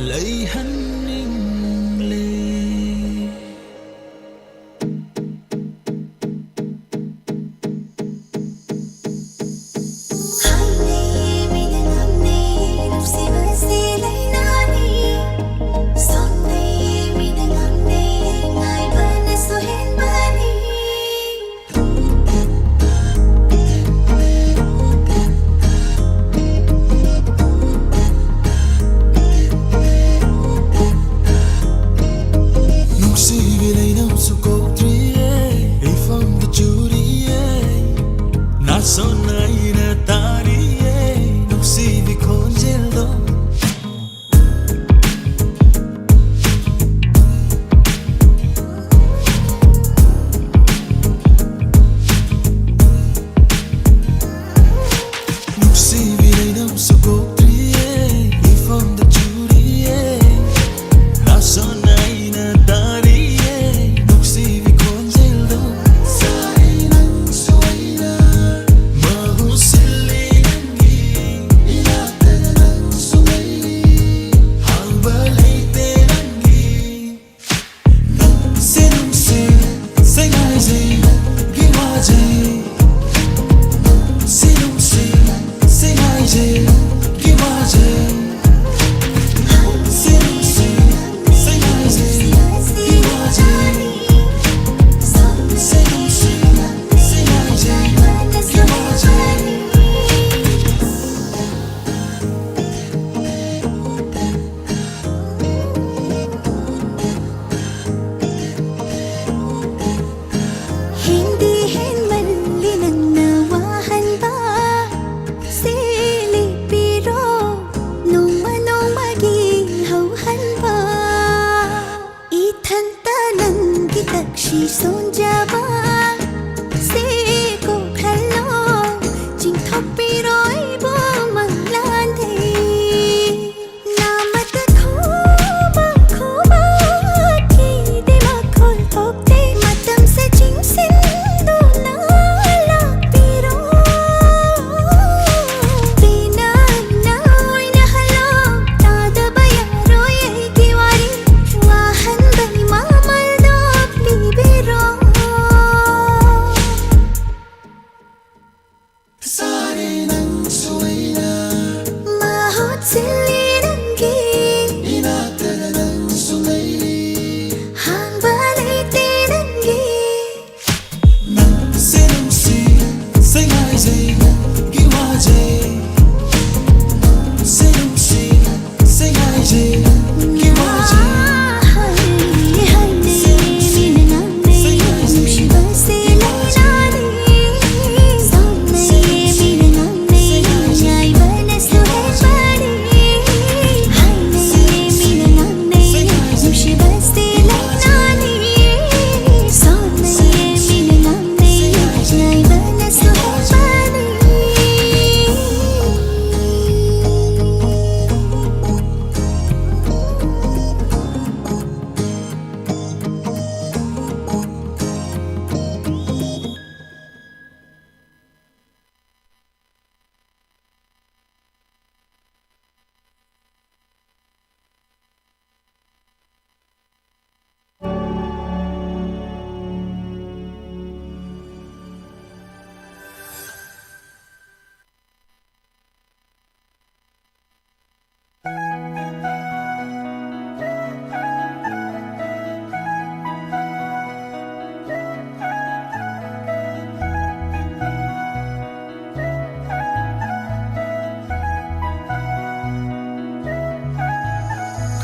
ꯂꯩꯍꯟꯅꯤꯡꯂꯦ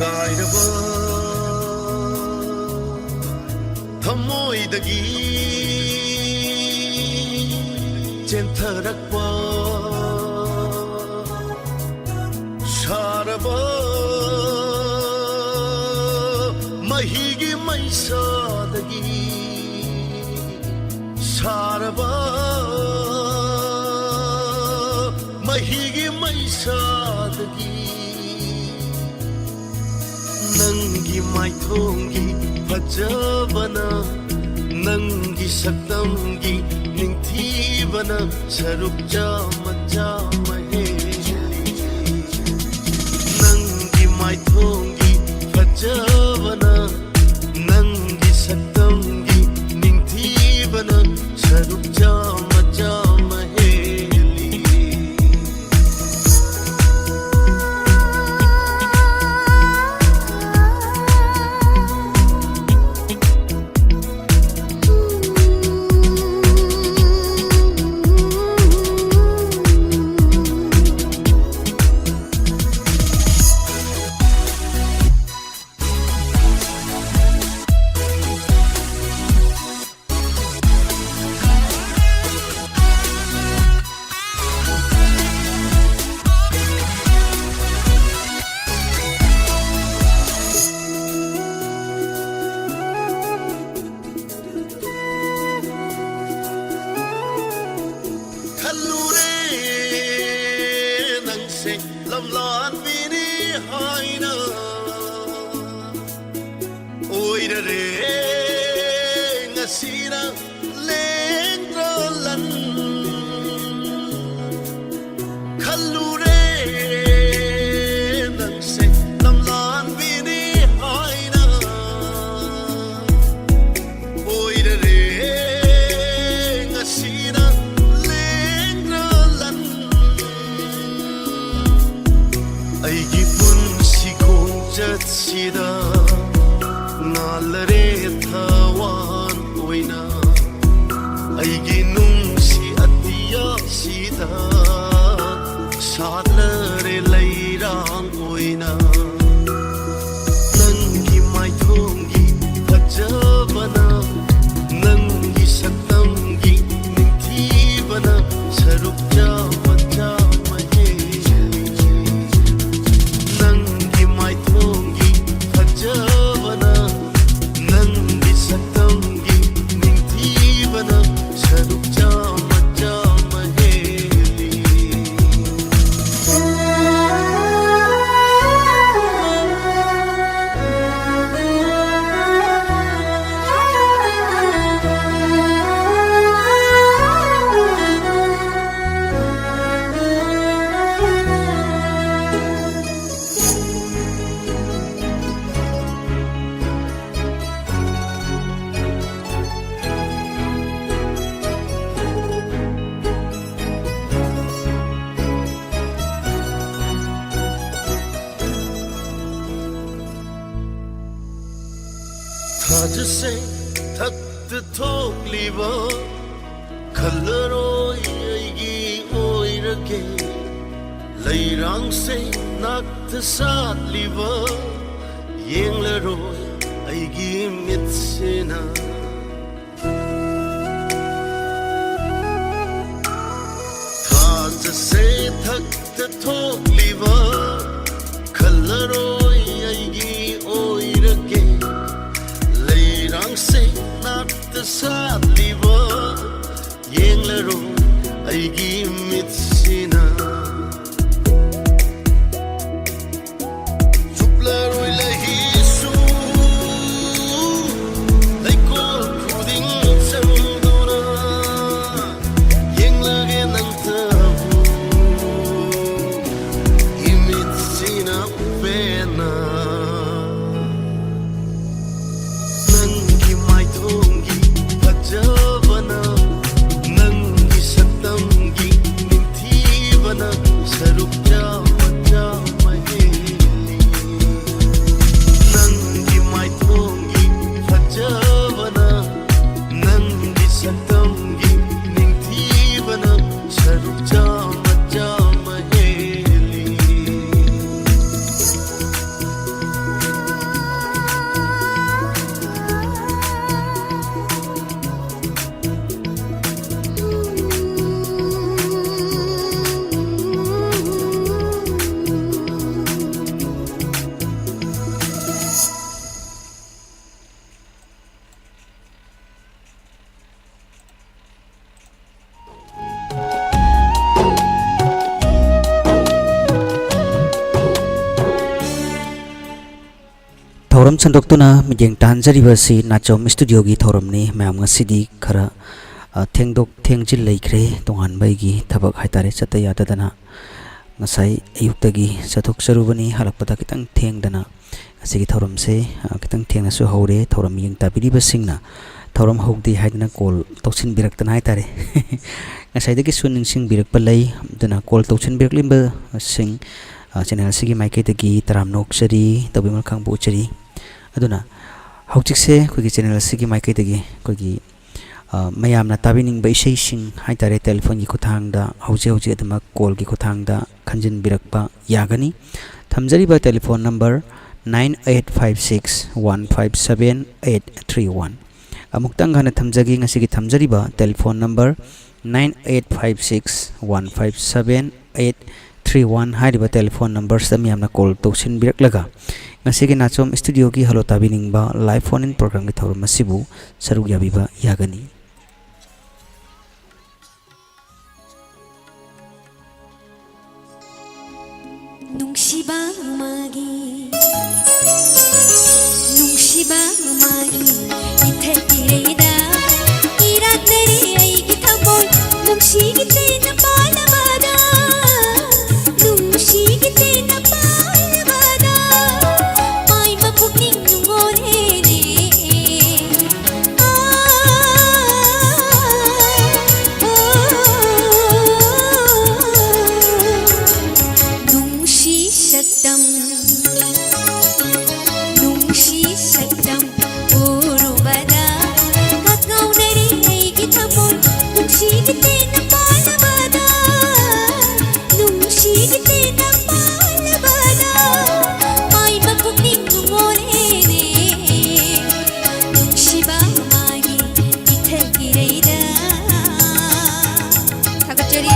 कायरबा थमोइदगी चेंथरक्वा शारबा महिगी मैसादगी शारबा महिगी मैसादगी नंगी माइथोंगी फजबना नंगी सक्तमगी निंथीबना सरुक जामहे नंगी माइथोंगी ꯂꯝꯂꯥꯟꯕꯤꯅꯤ ꯍꯥꯏꯅ ꯑꯣꯏꯔꯔꯦ ꯉꯁꯤꯅ ꯂꯦꯡꯗ꯭ꯔ ꯂꯟ ꯈꯜꯂꯨꯔꯦ ꯅꯪꯁꯦ ꯂꯝꯂꯥꯟꯕꯤꯅꯤ ꯍꯥꯏꯅ ꯑꯣꯏꯔꯔꯦ ꯉꯁꯤꯅ ꯂꯦꯡꯗ꯭ꯔ ꯂꯟ ꯑꯩꯒꯤ ꯄꯨꯟꯁꯤ ꯈꯣꯡꯆꯠꯁꯤꯗ ꯅꯥꯜꯂꯔꯦ ꯊꯋꯥꯟ ꯑꯣꯏꯅ ꯑꯩꯒꯤ ꯅꯨꯡꯁꯤ ꯑꯇꯤꯌꯥꯁꯤꯗ ꯁꯥꯠꯂꯔꯦ ꯂꯩꯔꯥꯡ ꯑꯣꯏꯅ ꯅꯪꯒꯤ ꯃꯥꯏꯊꯣꯡꯒꯤ ꯐꯖꯕꯅ ꯅꯪꯒꯤ ꯁꯛꯇꯝꯒꯤ ꯅꯤꯡꯊꯤꯕꯅ ꯁꯔꯨꯛ ꯆꯥꯃ ꯆꯥꯃ ꯍꯦꯜꯂꯤ ꯅꯪꯒꯤ ꯃꯥꯏꯊꯣꯡꯒꯤ ꯐꯖꯕꯅ ꯅꯪꯒꯤ ꯁꯛꯇꯝꯒꯤ ꯅꯤꯡꯊꯤꯕꯅ ꯁꯔꯨꯛ ꯆꯥꯃ ꯆꯥꯃ ꯍꯦꯜꯂꯤ ꯊꯥꯖꯁꯦ ꯊꯛꯇ ꯊꯣꯛꯂꯤꯕ ꯈꯜꯂꯔꯣꯏ ꯑꯩꯒꯤ ꯑꯣꯏꯔꯒꯦ ꯂꯩꯔꯥꯡꯁꯦ ꯅꯥꯛꯇ ꯁꯥꯠꯂꯤꯕ ꯌꯦꯡꯂꯔꯣꯏ ꯑꯩꯒꯤ ꯃꯤꯠꯁꯤꯅ ꯊꯥꯖꯁꯦ ꯊꯛꯇ ꯊꯣꯛꯂꯤꯕ ꯈꯜꯂꯔꯣꯏ ꯑꯩꯒꯤ ꯑꯣꯏꯔꯒꯦ ꯂꯩꯔꯥꯡꯁꯦ ꯅꯥꯛꯇ ꯁꯥꯠꯂꯤꯕ ꯌꯦꯡꯂꯔꯣꯏ ꯑꯩꯒꯤ ꯃꯤꯠꯁꯤꯅ ꯆꯨꯞꯂꯔꯣꯏ ꯂꯩꯁꯨ ꯂꯩꯀꯣꯜ ꯈꯨꯗꯤꯡ ꯆꯪꯗꯨꯅ ꯌꯦꯡꯂꯒꯦ ꯅꯪꯇꯕꯨ 이미지나 우베나 넌기 마이동기 바져바나 넌기 삭담기 닌티바나 사룩자마 자마헬리 넌기 마이동기 바져바나 넌기 삭담기 닌티바나 사룩자마 자마헬리 थौरम संदोक्तुना मियेंग तानजरिबसी नाचोम स्टूडियो की थौरमनी मैम ngasidi खरा थेंगदोक थेंगजिल लेख्रे तोंगानबाईगी थबक हाइतारे चत याददना ngasai ayuktagi chathok charubani halakpada kitang thengdana asigi thauram se kitang thengna su hore thauram yeng tabiriba singna thauram hogdi haidna kol toksin biraktana haitare ngasai dagi suning sing birak palai dana kol toksin birak limba sing channel sigi maike dagi taram nok chari tabimal khang bu chari aduna hojik se kogi channel sigi maike dagi kogi mayamna tabining bai sei sing haitare telephone gi kuthangda hauji adama call gi kuthangda khanjin birakpa yagani thamjariba telephone number 9856157831 amuktang hana thamjagi ngasigi thamjariba telephone number 9856157831 hairiba telephone number samyamna call toksin biraklaga ngasigi nachom studio gi halo tabining ba live phone in program gi thorum masibu sarug yabiba yagani ꯅꯨꯡꯁꯤꯕ ꯑꯃꯒꯤ ꯅꯨꯡꯁꯤꯕ ꯑꯃꯒꯤ ꯏꯊꯛꯀꯤꯔꯩꯗ ꯏꯔꯥꯛꯅꯔꯦ ꯑꯩꯒꯤ ꯊꯃꯣꯏ ꯅꯨꯡꯁꯤꯒꯤ ꯇꯦꯟꯅ ꯄꯥꯜꯂꯕꯗ ꯅꯨꯡꯁꯤꯒꯤ ꯇꯦꯟꯅ ꯄꯥꯜꯂꯕꯗ ꯃꯥꯏꯕ ꯄꯨꯛꯅꯤꯡ ꯅꯨꯡꯉꯣꯜꯍꯦꯅꯦ nungsi saktam urubada katgaunari aigi thamoi nungsi gite na palabada nungsi gite na palabada mai bakukning nungolene nungsiba magi ithagiraida thagachari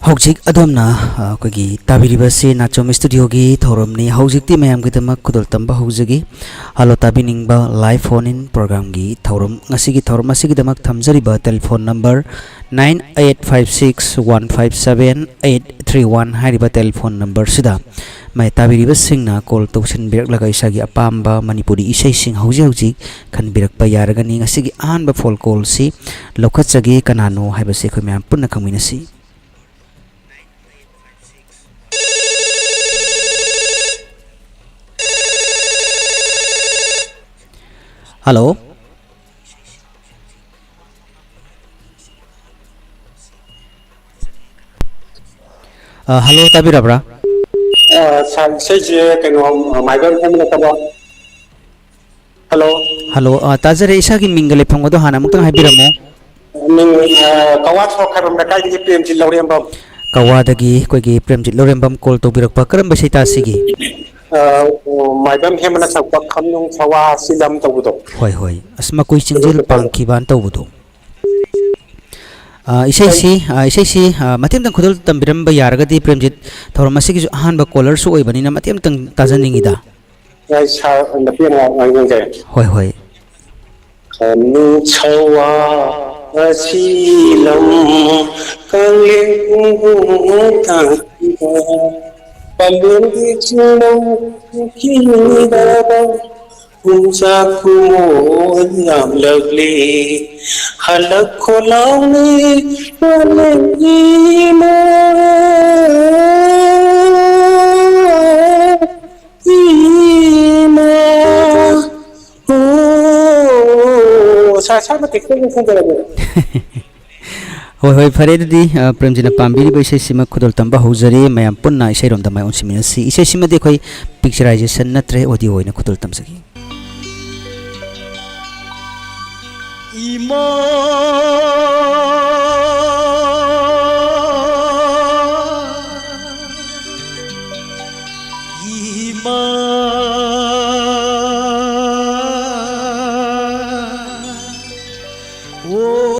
हौजिक अदोमना कोगी ताबिरिबसे नाचोम स्टूडियो की थौरमनी हौजिकती मयाम गिदमक कुदल तंबा हौजगी हलो ताबिनिंगबा लाइव फोन इन प्रोग्राम की थौरम ngasi थौरम असिगी दमक थमजरिबा टेलीफोन नंबर 9856157831 हारिबा टेलीफोन नंबर सिदा मै ताबिरिबा सिंगना कॉल तौसन बिरक लगा इसागी अपाम्बा मणिपुरी इसै सिंग हौजी हौजी खन बिरकपा यारगनी ngasi आहानबा फोन कॉल सी लौखतजगी कनानो हाइबसे खो मयाम पुन्ना खमिनसी हेलो हेलो ताबिरब्रा सैजे कनो माइबम हेमना तबो हेलो हेलो ताजरे इसागी मिंगले फंगदो हाना मुक्तंग हाइबिरमो मिंग कवा सोखरम ना काई प्रेमजी लौरेंबम कवादगी कोगी प्रेमजी लौरेंबम कॉल तोबिरकपा करम बसैता सिगी माइबम हेमना सकपा खमनुंग सवा सिलम तबुदो होय होय असमा कोई चिंजिल पांखिबान तबुदो इसे मतेम तंग खुदल तंबिरम ब यारगदी प्रेमजित थौरम असिगी अहानबा कॉलर सु ओइबनिना मतेम तंग ताजनिंगिदा सा नपिया ngangge होय होय खनु छवा ꯑꯁꯤꯂꯝ ꯀꯪꯂꯦꯟ ꯊꯥꯡꯈꯤꯕ ꯄꯂꯦꯝꯒꯤ ꯆꯤꯡꯅꯧ ꯀꯤꯗꯕ ꯄꯨꯡꯆꯥꯛ ꯈꯨꯃꯣꯜ ꯌꯥꯝꯂꯛꯂꯤ ꯍꯜꯂꯛꯈꯣ ꯂꯥꯎꯅꯤ ꯄꯂꯦꯝꯒꯤ ꯏꯃꯥ 이마 오 사사부터 끄는 생각을 ꯍꯣꯏ ꯍꯣꯏ ꯐꯔꯦ ꯑꯗꯨꯗꯤ ꯄ꯭ꯔꯦꯝꯖꯤꯅ ꯄꯥꯝꯕꯤꯔꯤꯕ ꯏꯁꯩꯁꯤꯃ ꯈꯨꯗꯣꯜ ꯇꯝꯕ ꯍꯧꯖꯔꯤ ꯃꯌꯥꯝ ꯄꯨꯟꯅ ꯏꯁꯩꯔꯣꯝꯗ ꯃꯥꯏ ꯑꯣꯟꯁꯤꯟꯃꯤꯟꯅꯁꯤ ꯏꯁꯩꯁꯤꯃꯗꯤ ꯑꯩꯈꯣꯏ ꯄꯤꯛꯆꯔꯥꯏꯖꯦꯁꯟ ꯅꯠꯇ꯭ꯔꯦ ꯑꯣꯗꯤꯑꯣ ꯑꯣꯏꯅ ꯈꯨꯗꯣꯜ ꯇꯝꯖꯒꯦ 이마 이마